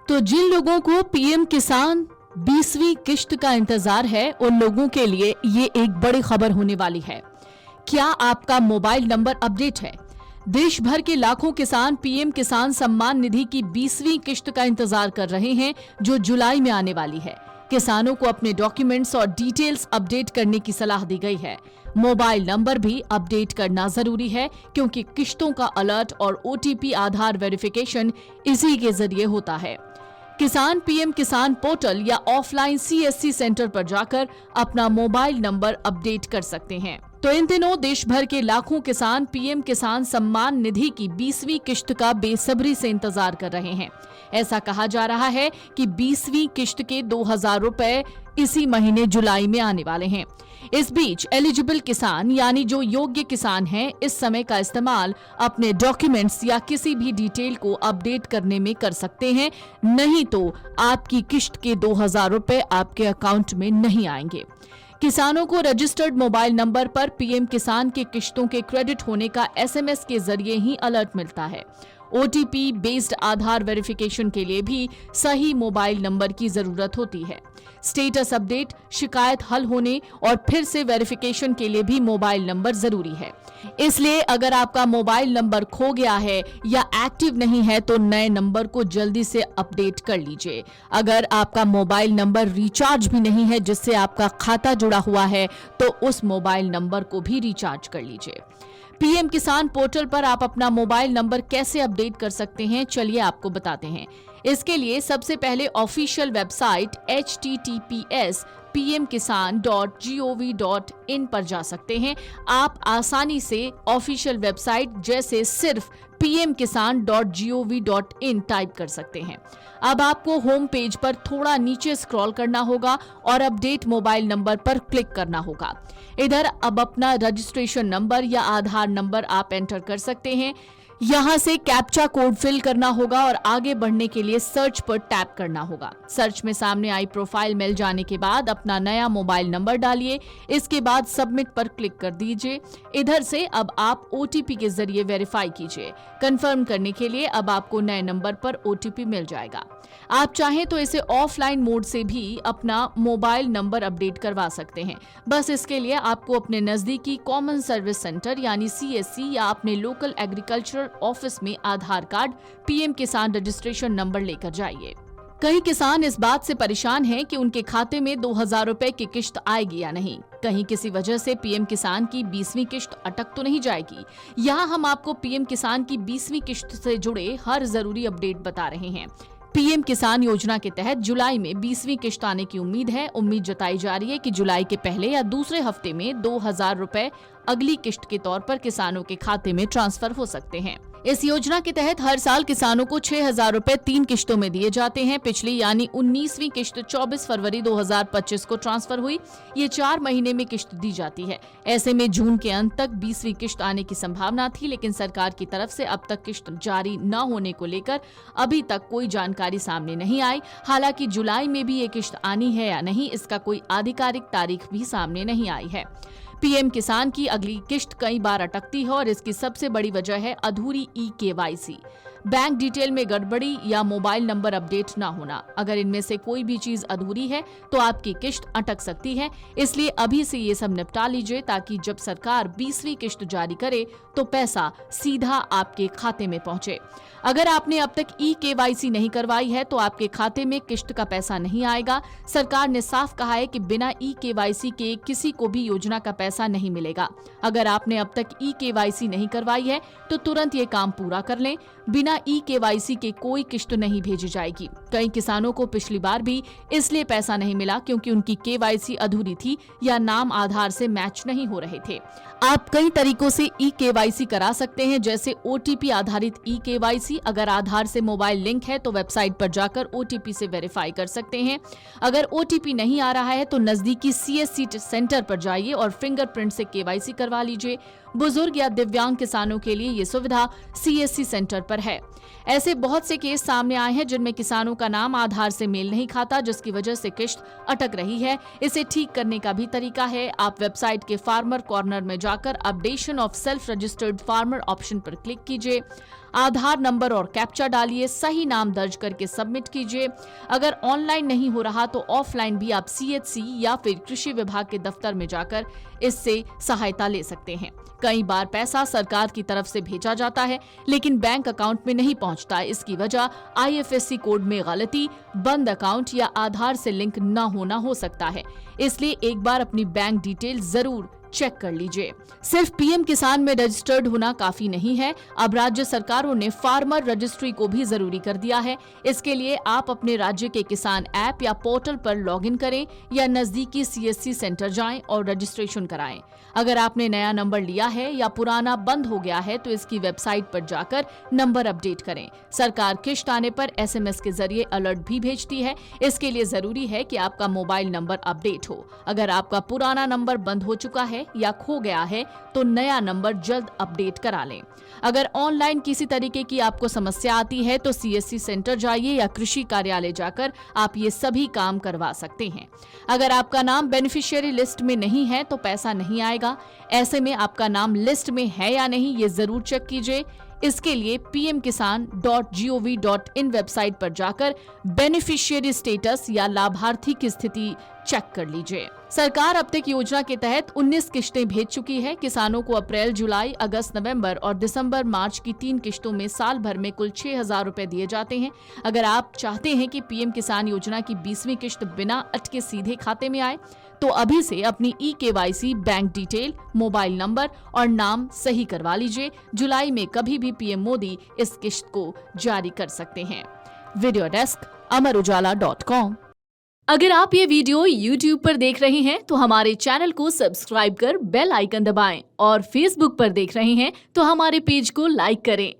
तो जिन लोगों को पीएम किसान 20वीं किश्त का इंतजार है, उन लोगों के लिए ये एक बड़ी खबर होने वाली है। क्या आपका मोबाइल नंबर अपडेट है? देश भर के लाखों किसान पीएम किसान सम्मान निधि की 20वीं किश्त का इंतजार कर रहे हैं, जो जुलाई में आने वाली है। किसानों को अपने डॉक्यूमेंट्स और डिटेल्स अपडेट करने की सलाह दी गई है। मोबाइल नंबर भी अपडेट करना जरूरी है, क्योंकि किश्तों का अलर्ट और ओटीपी आधार वेरिफिकेशन इसी के जरिए होता है। किसान पीएम किसान पोर्टल या ऑफलाइन सीएससी सेंटर पर जाकर अपना मोबाइल नंबर अपडेट कर सकते हैं। तो इन दिनों देश भर के लाखों किसान पीएम किसान सम्मान निधि की 20वीं किश्त का बेसब्री से इंतजार कर रहे हैं। ऐसा कहा जा रहा है कि 20वीं किश्त के 2000 रुपए इसी महीने जुलाई में आने वाले हैं। इस बीच एलिजिबल किसान यानी जो योग्य किसान हैं, इस समय का इस्तेमाल अपने डॉक्यूमेंट्स या किसी भी डिटेल को अपडेट करने में कर सकते हैं, नहीं तो आपकी किश्त के 2000 रुपए आपके अकाउंट में नहीं आएंगे। किसानों को रजिस्टर्ड मोबाइल नंबर पर पीएम किसान के किश्तों के क्रेडिट होने का एसएमएस के जरिए ही अलर्ट मिलता है। ओटीपी बेस्ड आधार वेरिफिकेशन के लिए भी सही मोबाइल नंबर की जरूरत होती है। स्टेटस अपडेट, शिकायत हल होने और फिर से वेरिफिकेशन के लिए भी मोबाइल नंबर जरूरी है। इसलिए अगर आपका मोबाइल नंबर खो गया है या एक्टिव नहीं है, तो नए नंबर को जल्दी से अपडेट कर लीजिए। अगर आपका मोबाइल नंबर रिचार्ज भी नहीं है, जिससे आपका खाता जुड़ा हुआ है, तो उस मोबाइल नंबर को भी रिचार्ज कर लीजिए। पीएम किसान पोर्टल पर आप अपना मोबाइल नंबर कैसे अपडेट कर सकते हैं, चलिए आपको बताते हैं। इसके लिए सबसे पहले ऑफिशियल वेबसाइट https://pmkisan.gov.in पर जा सकते हैं। आप आसानी से ऑफिशियल वेबसाइट जैसे सिर्फ pmkisan.gov.in टाइप कर सकते हैं। अब आपको होम पेज पर थोड़ा नीचे स्क्रॉल करना होगा और अपडेट मोबाइल नंबर पर क्लिक करना होगा। इधर अब अपना रजिस्ट्रेशन नंबर या आधार नंबर आप एंटर कर सकते हैं। यहाँ से कैप्चा कोड फिल करना होगा और आगे बढ़ने के लिए सर्च पर टैप करना होगा। सर्च में सामने आई प्रोफाइल मिल जाने के बाद अपना नया मोबाइल नंबर डालिए। इसके बाद सबमिट पर क्लिक कर दीजिए। इधर से अब आप ओटीपी के जरिए वेरीफाई कीजिए। कंफर्म करने के लिए अब आपको नए नंबर पर ओटीपी मिल जाएगा। आप चाहें तो इसे ऑफलाइन मोड से भी अपना मोबाइल नंबर अपडेट करवा सकते हैं। बस इसके लिए आपको अपने नजदीकी कॉमन सर्विस सेंटर यानी सीएससी या अपने लोकल एग्रीकल्चरल ऑफिस में आधार कार्ड, पीएम किसान रजिस्ट्रेशन नंबर लेकर जाइए। कई किसान इस बात से परेशान हैं कि उनके खाते में 2000 रुपए की किश्त आएगी या नहीं। कहीं किसी वजह से पीएम किसान की 20वीं किश्त अटक तो नहीं जाएगी। यहाँ हम आपको पीएम किसान की 20वीं किश्त से जुड़े हर जरूरी अपडेट बता रहे हैं। पीएम किसान योजना के तहत जुलाई में 20वीं किश्त आने की उम्मीद है। उम्मीद जताई जा रही है कि जुलाई के पहले या दूसरे हफ्ते में 2000 रुपए अगली किश्त के तौर पर किसानों के खाते में ट्रांसफर हो सकते हैं। इस योजना के तहत हर साल किसानों को 6000 रुपए 3 किश्तों में दिए जाते हैं। पिछली यानी 19वीं किश्त 24 फरवरी 2025 को ट्रांसफर हुई। ये 4 महीने में किश्त दी जाती है। ऐसे में जून के अंत तक 20वीं किश्त आने की संभावना थी, लेकिन सरकार की तरफ से अब तक किश्त जारी न होने को लेकर अभी तक कोई जानकारी सामने नहीं आई। हालांकि जुलाई में भी ये किश्त आनी है या नहीं, इसका कोई आधिकारिक तारीख भी सामने नहीं आई है। पीएम किसान की अगली किश्त कई बार अटकती है और इसकी सबसे बड़ी वजह है अधूरी ई-केवाईसी, बैंक डिटेल में गड़बड़ी या मोबाइल नंबर अपडेट ना होना। अगर इनमें से कोई भी चीज अधूरी है तो आपकी किश्त अटक सकती है। इसलिए अभी से ये सब निपटा लीजिए, ताकि जब सरकार 20वीं किश्त जारी करे तो पैसा सीधा आपके खाते में पहुंचे। अगर आपने अब तक ई-केवाईसी नहीं करवाई है तो आपके खाते में किश्त का पैसा नहीं आएगा। सरकार ने साफ कहा है कि बिना ई-केवाईसी के किसी को भी योजना का पैसा नहीं मिलेगा। अगर आपने अब तक ई-केवाईसी नहीं करवाई है तो तुरंत ये काम पूरा कर लें। बिना ई-केवाईसी के कोई किश्त नहीं भेजी जाएगी। कई किसानों को पिछली बार भी इसलिए पैसा नहीं मिला क्योंकि उनकी केवाईसी अधूरी थी या नाम आधार से मैच नहीं हो रहे थे। आप कई तरीकों से ई-केवाईसी करा सकते हैं, जैसे ओटीपी आधारित ई-केवाईसी। अगर आधार से मोबाइल लिंक है तो वेबसाइट पर जाकर ओटीपी से वेरीफाई कर सकते हैं। अगर ओटीपी नहीं आ रहा है तो नजदीकी सीएससी सेंटर पर जाइए और फिंगरप्रिंट से केवाईसी करवा लीजिए। बुजुर्ग या दिव्यांग किसानों के लिए ये सुविधा सीएससी सेंटर पर है। ऐसे बहुत से केस सामने आए हैं जिनमें किसानों का नाम आधार से मेल नहीं खाता, जिसकी वजह से किश्त अटक रही है। इसे ठीक करने का भी तरीका है। आप वेबसाइट के फार्मर कॉर्नर में जाकर updation of self registered farmer option पर क्लिक कीजिए। आधार नंबर और कैप्चा डालिए, सही नाम दर्ज करके सबमिट कीजिए। अगर ऑनलाइन नहीं हो रहा तो ऑफलाइन भी आप CHC या फिर कृषि विभाग के दफ्तर में जाकर इससे सहायता ले सकते हैं। कई बार पैसा सरकार की तरफ से भेजा जाता है लेकिन बैंक अकाउंट में नहीं पहुंचता। इसकी वजह IFSC कोड में गलती, बंद अकाउंट या आधार से लिंक न होना हो सकता है। इसलिए एक बार अपनी बैंक डिटेल जरूर चेक कर लीजिए। सिर्फ PM किसान में रजिस्टर्ड होना काफी नहीं है, अब राज्य सरकारों ने फार्मर रजिस्ट्री को भी जरूरी कर दिया है। इसके लिए आप अपने राज्य के किसान ऐप या पोर्टल पर लॉगिन करें या नजदीकी CSC सेंटर जाएं और रजिस्ट्रेशन कराएं। अगर आपने नया नंबर लिया है या पुराना बंद हो गया है तो इसकी वेबसाइट पर जाकर नंबर अपडेट करें। सरकार किश्त आने पर SMS के जरिए अलर्ट भी भेजती है। इसके लिए जरूरी है कि आपका मोबाइल नंबर अपडेट हो। अगर आपका पुराना नंबर बंद हो चुका है या खो गया है तो नया नंबर जल्द अपडेट करा लें। अगर ऑनलाइन किसी तरीके की आपको समस्या आती है तो CSC सेंटर जाइए या कृषि कार्यालय जाकर आप ये सभी काम करवा सकते हैं। अगर आपका नाम बेनिफिशियरी लिस्ट में नहीं है तो पैसा नहीं आएगा। ऐसे में आपका नाम लिस्ट में है या नहीं ये जरूर चेक कीजिए। इसके लिए pmkisan.gov.in वेबसाइट पर जाकर बेनिफिशियरी स्टेटस या लाभार्थी की स्थिति चेक कर लीजिए। सरकार अब तक योजना के तहत 19 किश्तें भेज चुकी है। किसानों को अप्रैल, जुलाई, अगस्त, नवंबर और दिसंबर, मार्च की 3 किश्तों में साल भर में कुल 6,000 रुपए दिए जाते हैं। अगर आप चाहते हैं कि PM किसान योजना की 20वीं किश्त बिना अटके सीधे खाते में आए तो अभी से अपनी eKYC, bank detail, mobile number और नाम सही करवा लीजिए। जुलाई में कभी भी PM मोदी इस किश्त को जारी कर सकते हैं। Video desk amarujala.com। अगर आप ये वीडियो YouTube पर देख रहे हैं तो हमारे चैनल को सब्सक्राइब कर बेल आइकन दबाएं और Facebook पर देख रहे हैं तो हमारे पेज को लाइक करें।